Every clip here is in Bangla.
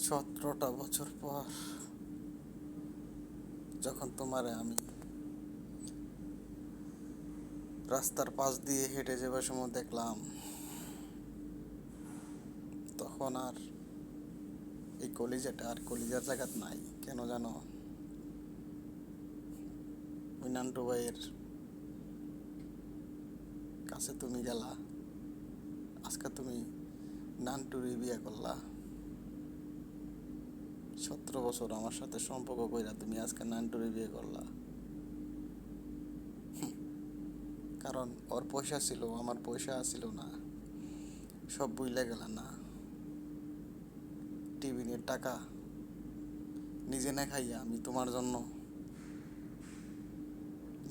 17টা বছর পর যখন তোমারে আমি রাস্তার পাশ দিয়ে হেঁটে যাবার সময় দেখলাম, তখন আর এই কলিজাটা আর কলিজার জায়গাত নাই। কেন জানো? ওই নান্টু ভাইয়ের কাছে তুমি গেলা, আজকে তুমি নান্টুরই বিয়ে করলা। 17 বছর আমার সাথে সম্পর্ক কইরা তুমি আজকে নান্টুরই বিয়ে করলা। কারণ ওর পয়সা ছিল, আমার পয়সা ছিল না, সব বুইলা গেল না। টিফিনের টাকা নিজে না খাইয়া আমি তোমার জন্য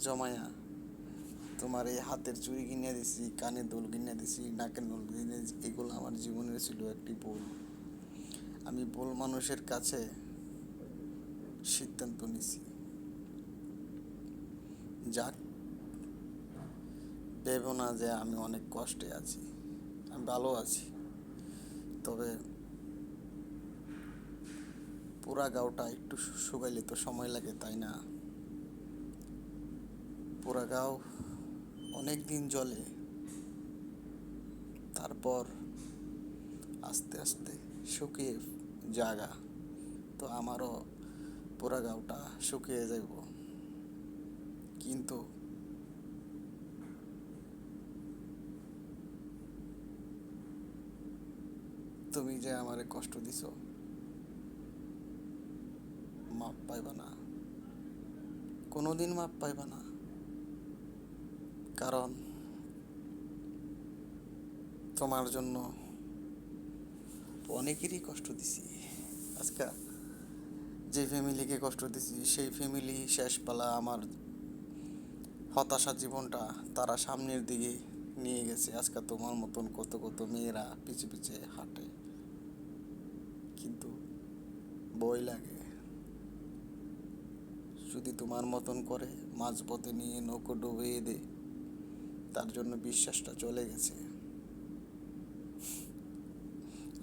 জমায়া তোমার এই হাতের চুড়ি কিনে দিছি, কানের দুল কিনে দিছি, নাকের দুল কিনে দিছি। এগুলো আমার জীবনের ছিল একটি ভুল। আমি ভুল মানুষের কাছে সিদ্ধান্ত নিছি। যাক, ভেবো না যে আমি অনেক কষ্টে আছি, আমি ভালো আছি। তবে পুরা গাওটা একটু শুকাইলে তো সময় লাগে, তাই না? পুরা গাও অনেক দিন জ্বলে, তারপর আস্তে আস্তে শুকিয়ে জাগা। তো আমারও পুরা গাওটা শুকিয়ে যাইব, কিন্তু তুমি যে আমারে কষ্ট দিছো, মাপ পাইবা না, কোনোদিন মাপ পাইবা না। কারণ তোমার জন্য অনেকেরই কষ্ট দিছি। আজকে যে ফ্যামিলিকে কষ্ট দিছি সেই ফ্যামিলি শেষ পালা আমার হতাশা জীবনটা তারা সামনের দিকে নিয়ে গেছে। আজকে তোমার মতন কত কত মেয়েরা পিছে পিছে হাঁটে, কিন্তু বই লাগে যদি তোমার মতন করে মাঝপথে নিয়ে নৌকো ডুবিয়ে দে। তার জন্য বিশ্বাসটা চলে গেছে।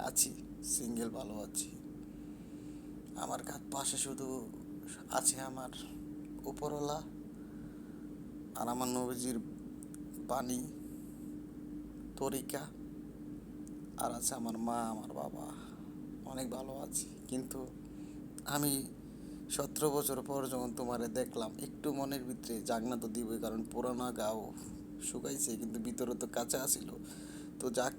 আছি সিঙ্গেল, ভালো আছি। আমার পাশে শুধু আছে আমার উপরওয়ালা আর আমার নবীজির বাণী, তরিকা, আর আছে আমার মা, আমার বাবা। অনেক ভালো আছি, কিন্তু আমি 17 বছর পর যখন তোমারে দেখলাম, একটু মনের ভিতরে জাগনা তো দিবই, কারণ পুরানা গাও শুকাইছে কিন্তু ভিতরে তো কাঁচা আছিল। তো যাক,